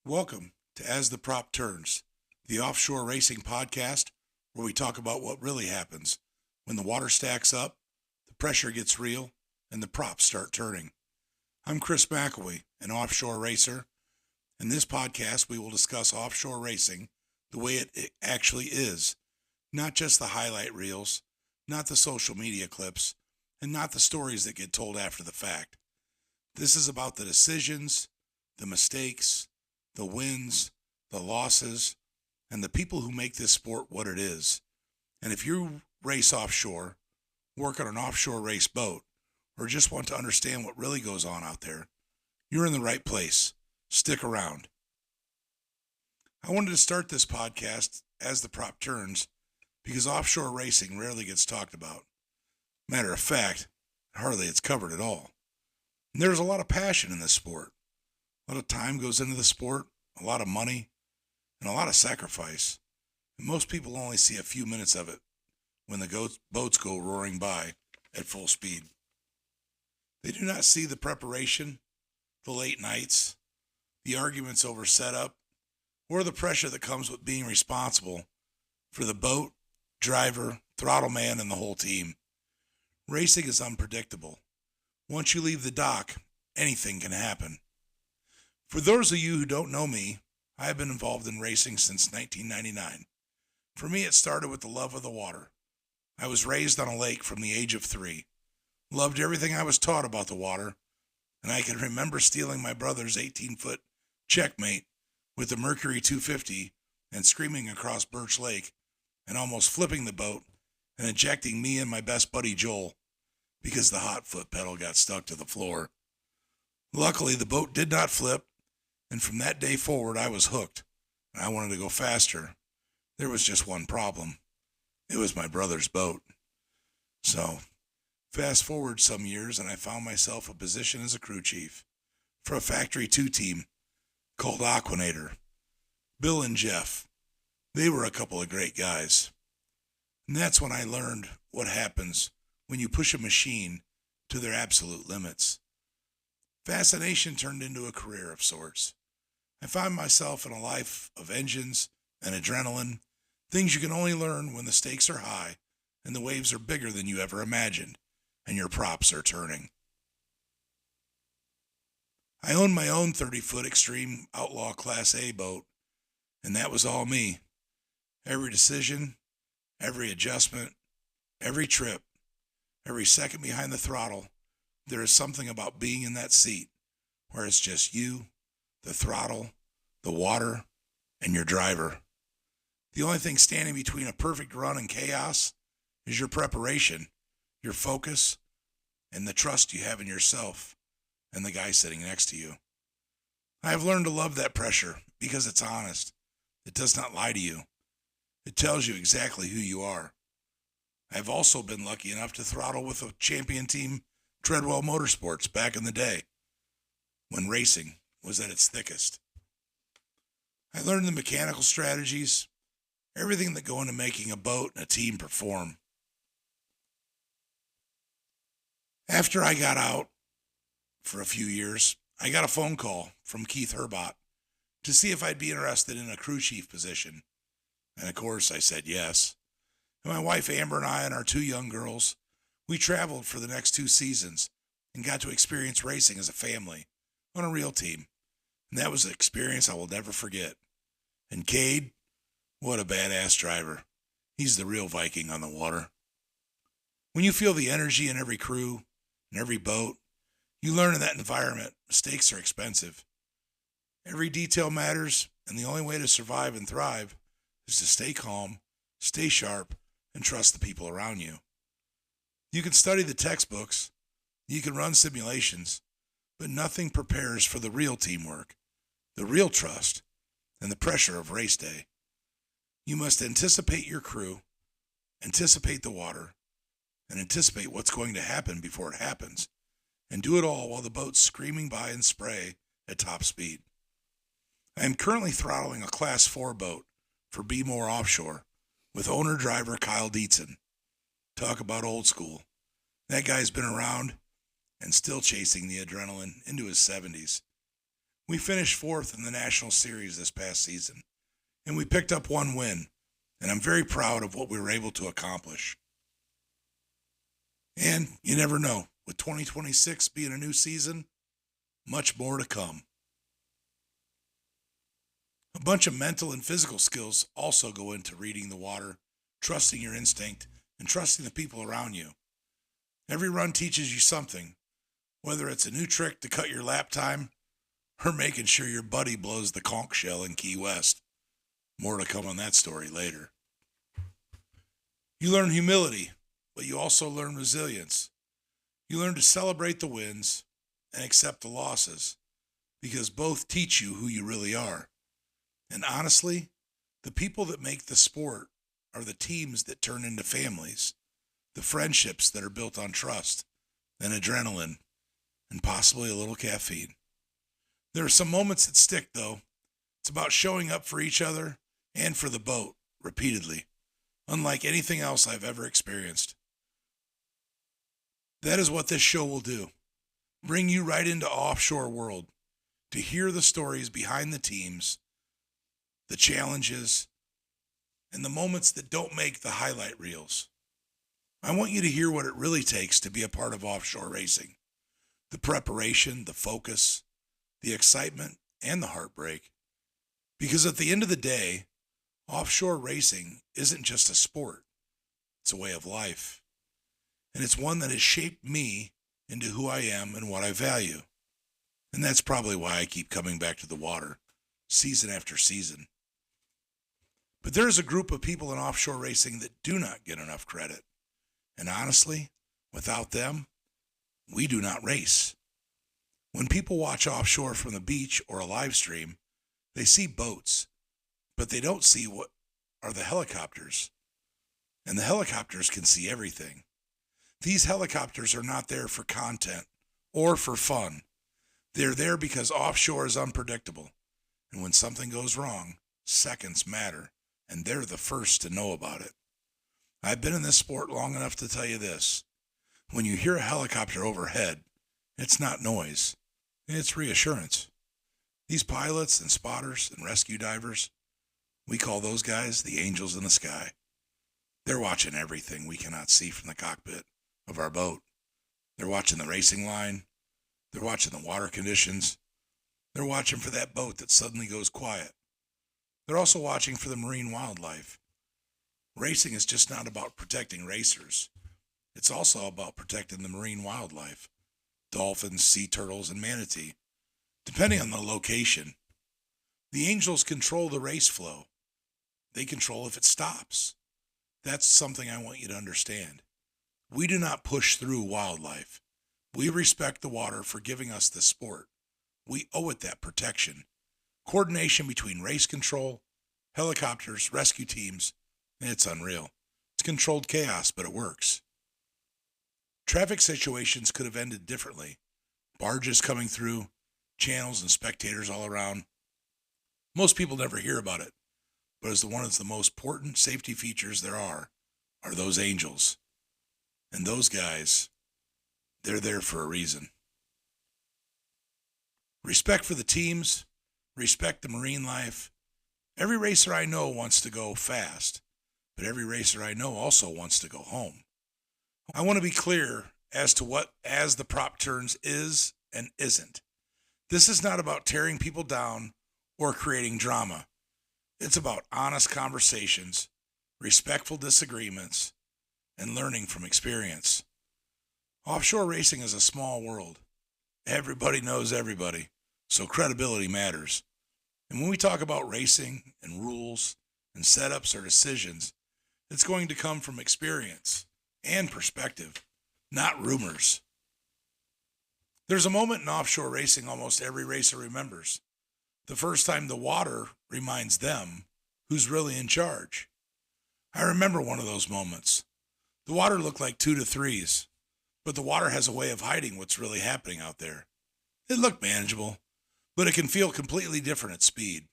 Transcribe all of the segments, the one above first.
Welcome to As the Prop Turns, the offshore racing podcast where we talk about what really happens when the water stacks up, the pressure gets real, and the props start turning. I'm Chris McElwee, an offshore racer. In this podcast, we will discuss offshore racing the way it actually is, not just the highlight reels, not the social media clips, and not the stories that get told after the fact. This is about the decisions, the mistakes, the wins, the losses, and the people who make this sport what it is. And if you race offshore, work on an offshore race boat, or just want to understand what really goes on out there, you're in the right place. Stick around. I wanted to start this podcast as the prop turns because offshore racing rarely gets talked about. Matter of fact, hardly it's covered at all. And there's a lot of passion in this sport. A lot of time goes into the sport, a lot of money, and a lot of sacrifice. And most people only see a few minutes of it when the boats go roaring by at full speed. They do not see the preparation, the late nights, the arguments over setup, or the pressure that comes with being responsible for the boat, driver, throttle man, and the whole team. Racing is unpredictable. Once you leave the dock, anything can happen. For those of you who don't know me, I have been involved in racing since 1999. For me, it started with the love of the water. I was raised on a lake from the age of 3. Loved everything I was taught about the water, and I can remember stealing my brother's 18-foot checkmate with the Mercury 250 and screaming across Birch Lake and almost flipping the boat and ejecting me and my best buddy Joel because the hot foot pedal got stuck to the floor. Luckily, the boat did not flip, and from that day forward, I was hooked, and I wanted to go faster. There was just one problem. It was my brother's boat. So, fast forward some years, and I found myself a position as a crew chief for a Factory 2 team called Aquanator. Bill and Jeff, they were a couple of great guys. And that's when I learned what happens when you push a machine to their absolute limits. Fascination turned into a career of sorts. I found myself in a life of engines and adrenaline, things you can only learn when the stakes are high and the waves are bigger than you ever imagined and your props are turning. I owned my own 30-foot Extreme Outlaw Class A boat, and that was all me. Every decision, every adjustment, every trip, every second behind the throttle, there is something about being in that seat where it's just you, the throttle, the water, and your driver. The only thing standing between a perfect run and chaos is your preparation, your focus, and the trust you have in yourself and the guy sitting next to you. I have learned to love that pressure because it's honest. It does not lie to you. It tells you exactly who you are. I have also been lucky enough to throttle with a champion team, Treadwell Motorsports, back in the day, when racing was at its thickest. I learned the mechanical strategies, everything that go into making a boat and a team perform. After I got out for a few years, I got a phone call from Keith Herbot to see if I'd be interested in a crew chief position. And of course, I said yes. And my wife Amber and I and our 2 young girls, we traveled for the next 2 seasons and got to experience racing as a family on a real team. And that was an experience I will never forget. And Cade, what a badass driver. He's the real Viking on the water. When you feel the energy in every crew and every boat, you learn in that environment mistakes are expensive. Every detail matters, and the only way to survive and thrive is to stay calm, stay sharp, and trust the people around you. You can study the textbooks, you can run simulations, but nothing prepares for the real teamwork, the real trust, and the pressure of race day. You must anticipate your crew, anticipate the water, and anticipate what's going to happen before it happens, and do it all while the boat's screaming by in spray at top speed. I am currently throttling a Class 4 boat for Be More Offshore with owner-driver Kyle Dietzen. Talk about old school. That guy's been around and still chasing the adrenaline into his 70s. We finished fourth in the National Series this past season, and we picked up one win, and I'm very proud of what we were able to accomplish. And you never know, with 2026 being a new season, much more to come. A bunch of mental and physical skills also go into reading the water, trusting your instinct, and trusting the people around you. Every run teaches you something, whether it's a new trick to cut your lap time or making sure your buddy blows the conch shell in Key West. More to come on that story later. You learn humility, but you also learn resilience. You learn to celebrate the wins and accept the losses, because both teach you who you really are. And honestly, the people that make the sport are the teams that turn into families, the friendships that are built on trust and adrenaline and possibly a little caffeine. There are some moments that stick, though. It's about showing up for each other and for the boat repeatedly, unlike anything else I've ever experienced. That is what this show will do. Bring you right into offshore world to hear the stories behind the teams, the challenges, and the moments that don't make the highlight reels. I want you to hear what it really takes to be a part of offshore racing. The preparation, the focus, the excitement, and the heartbreak. Because at the end of the day, offshore racing isn't just a sport. It's a way of life. And it's one that has shaped me into who I am and what I value. And that's probably why I keep coming back to the water, season after season. But there is a group of people in offshore racing that do not get enough credit. And honestly, without them, we do not race. When people watch offshore from the beach or a live stream, they see boats, but they don't see what are the helicopters. And the helicopters can see everything. These helicopters are not there for content or for fun. They're there because offshore is unpredictable. And when something goes wrong, seconds matter, and they're the first to know about it. I've been in this sport long enough to tell you this. When you hear a helicopter overhead, it's not noise, it's reassurance. These pilots and spotters and rescue divers, we call those guys the angels in the sky. They're watching everything we cannot see from the cockpit of our boat. They're watching the racing line. They're watching the water conditions. They're watching for that boat that suddenly goes quiet. They're also watching for the marine wildlife. Racing is just not about protecting racers. It's also about protecting the marine wildlife, dolphins, sea turtles, and manatee, depending on the location. The angels control the race flow. They control if it stops. That's something I want you to understand. We do not push through wildlife. We respect the water for giving us this sport. We owe it that protection. Coordination between race control, helicopters, rescue teams, it's unreal. It's controlled chaos, but it works. Traffic situations could have ended differently. Barges coming through, channels and spectators all around. Most people never hear about it, but it's one of the most important safety features there are those angels. And those guys, they're there for a reason. Respect for the teams, respect the marine life. Every racer I know wants to go fast, but every racer I know also wants to go home. I want to be clear as to what as the prop turns is and isn't. This is not about tearing people down or creating drama. It's about honest conversations, respectful disagreements, and learning from experience. Offshore racing is a small world. Everybody knows everybody, so credibility matters. And when we talk about racing and rules and setups or decisions, it's going to come from experience and perspective, not rumors. There's a moment in offshore racing almost every racer remembers. The first time the water reminds them who's really in charge. I remember one of those moments. The water looked like 2 to 3s, but the water has a way of hiding what's really happening out there. It looked manageable, but it can feel completely different at speed.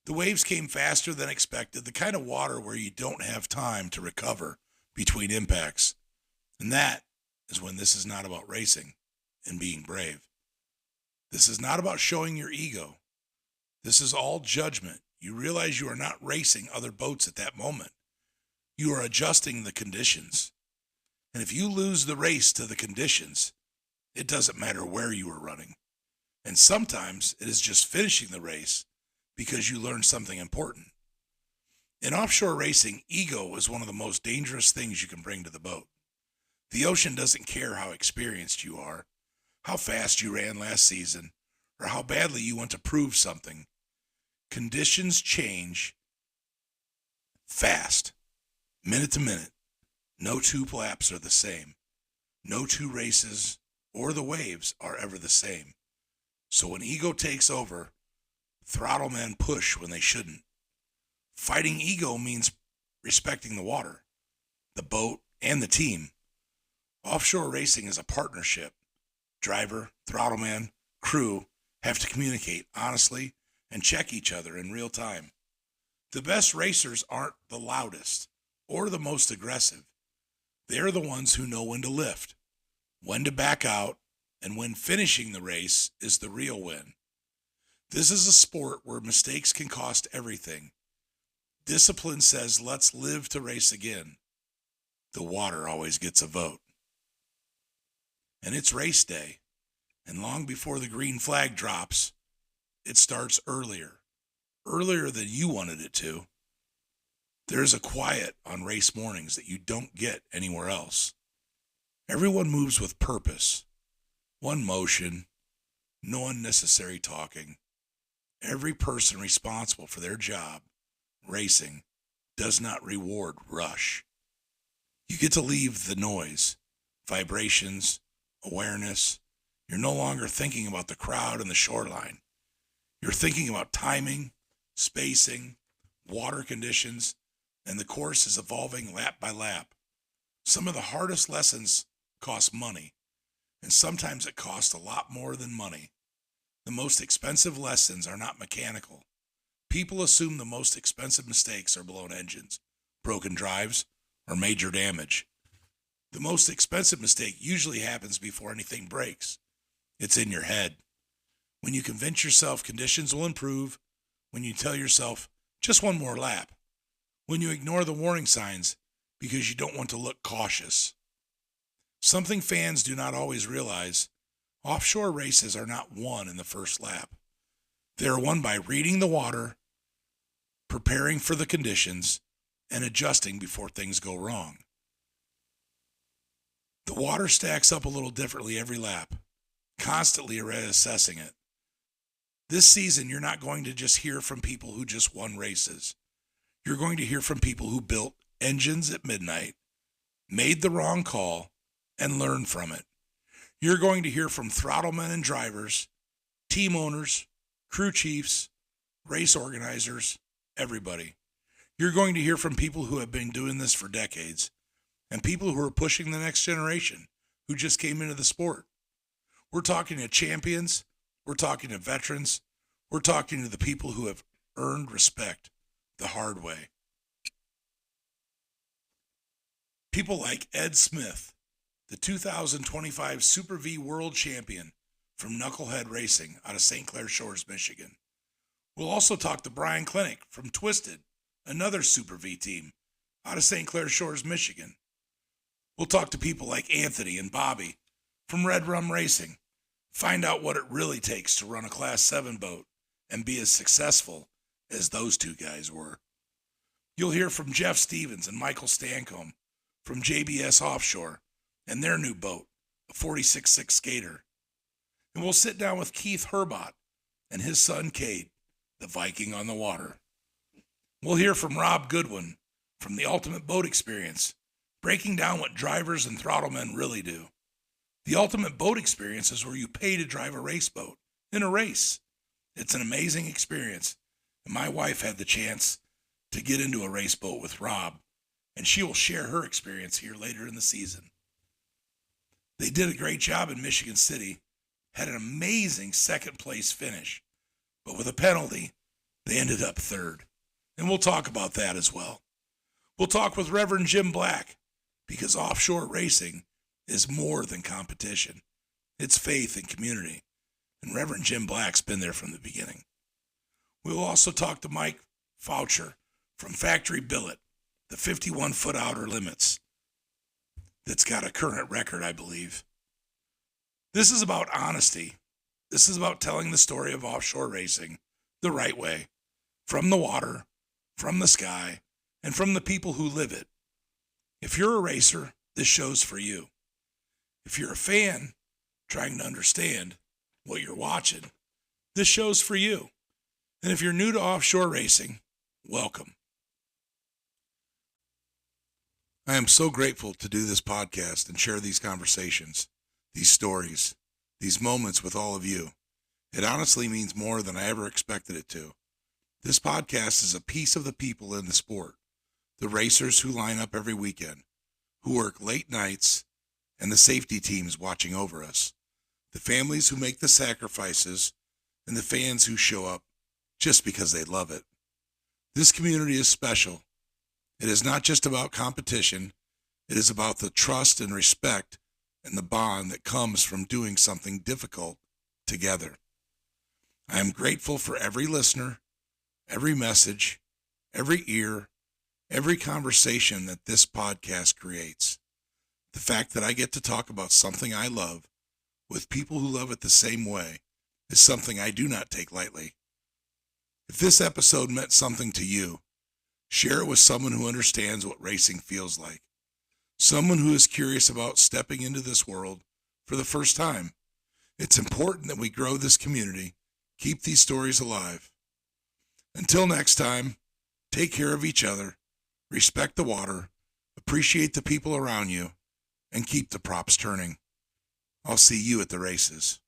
The waves came faster than expected, the kind of water where you don't have time to recover between impacts. And that is when this is not about racing and being brave. This is not about showing your ego. This is all judgment. You realize you are not racing other boats at that moment. You are adjusting the conditions. And if you lose the race to the conditions, it doesn't matter where you are running. And sometimes it is just finishing the race because you learned something important. In offshore racing, ego is one of the most dangerous things you can bring to the boat. The ocean doesn't care how experienced you are, how fast you ran last season, or how badly you want to prove something. Conditions change fast, minute to minute. No two laps are the same. No two races or the waves are ever the same. So when ego takes over, throttle men push when they shouldn't. Fighting ego means respecting the water, the boat, and the team. Offshore racing is a partnership. Driver, throttle man, crew have to communicate honestly and check each other in real time. The best racers aren't the loudest or the most aggressive. They're the ones who know when to lift, when to back out, and when finishing the race is the real win. This is a sport where mistakes can cost everything. Discipline says, let's live to race again. The water always gets a vote. And it's race day, and long before the green flag drops, it starts earlier than you wanted it to. There's a quiet on race mornings that you don't get anywhere else. Everyone moves with purpose. One motion, no unnecessary talking. Every person responsible for their job, racing, does not reward rush. You get to leave the noise, vibrations, awareness. You're no longer thinking about the crowd and the shoreline. You're thinking about timing, spacing, water conditions, and the course is evolving lap by lap. Some of the hardest lessons cost money, and sometimes it costs a lot more than money. The most expensive lessons are not mechanical. People assume the most expensive mistakes are blown engines, broken drives, or major damage. The most expensive mistake usually happens before anything breaks. It's in your head. When you convince yourself conditions will improve, when you tell yourself just one more lap, when you ignore the warning signs because you don't want to look cautious. Something fans do not always realize, offshore races are not won in the first lap. They are won by reading the water, preparing for the conditions, and adjusting before things go wrong. The water stacks up a little differently every lap, constantly reassessing it. This season, you're not going to just hear from people who just won races. You're going to hear from people who built engines at midnight, made the wrong call, and learned from it. You're going to hear from throttlemen and drivers, team owners, crew chiefs, race organizers, everybody. You're going to hear from people who have been doing this for decades and people who are pushing the next generation who just came into the sport. We're talking to champions. We're talking to veterans. We're talking to the people who have earned respect the hard way. People like Ed Smith, the 2025 Super V World Champion from Knucklehead Racing out of St. Clair Shores, Michigan. We'll also talk to Brian Klinick from Twisted, another Super V team out of St. Clair Shores, Michigan. We'll talk to people like Anthony and Bobby from Red Rum Racing. Find out what it really takes to run a Class 7 boat and be as successful as those two guys were. You'll hear from Jeff Stevens and Michael Stancomb from JBS Offshore and their new boat, a 46.6 Skater. And we'll sit down with Keith Herbot and his son Cade, the Viking on the water. We'll hear from Rob Goodwin from the Ultimate Boat Experience, breaking down what drivers and throttlemen really do. The Ultimate Boat Experience is where you pay to drive a race boat in a race. It's an amazing experience, and my wife had the chance to get into a race boat with Rob, and she will share her experience here later in the season. They did a great job in Michigan City, had an amazing second place finish, but with a penalty, they ended up third. And we'll talk about that as well. We'll talk with Reverend Jim Black, because offshore racing is more than competition. It's faith and community. and Reverend Jim Black's been there from the beginning. We will also talk to Mike Foucher from Factory Billet, the 51-foot outer limits, that's got a current record, I believe. This is about honesty. This is about telling the story of offshore racing the right way, from the water, from the sky, and from the people who live it. If you're a racer, this show's for you. If you're a fan trying to understand what you're watching, this show's for you. And if you're new to offshore racing, welcome. I am so grateful to do this podcast and share these conversations, these stories, these moments with all of you. It honestly means more than I ever expected it to. This podcast is a piece of the people in the sport, the racers who line up every weekend, who work late nights, and the safety teams watching over us, the families who make the sacrifices, and the fans who show up just because they love it. This community is special. It is not just about competition. It is about the trust and respect and the bond that comes from doing something difficult together. I am grateful for every listener, every message, every ear, every conversation that this podcast creates. The fact that I get to talk about something I love with people who love it the same way is something I do not take lightly. If this episode meant something to you, share it with someone who understands what racing feels like. Someone who is curious about stepping into this world for the first time. It's important that we grow this community, keep these stories alive. Until next time, take care of each other, respect the water, appreciate the people around you, and keep the props turning. I'll see you at the races.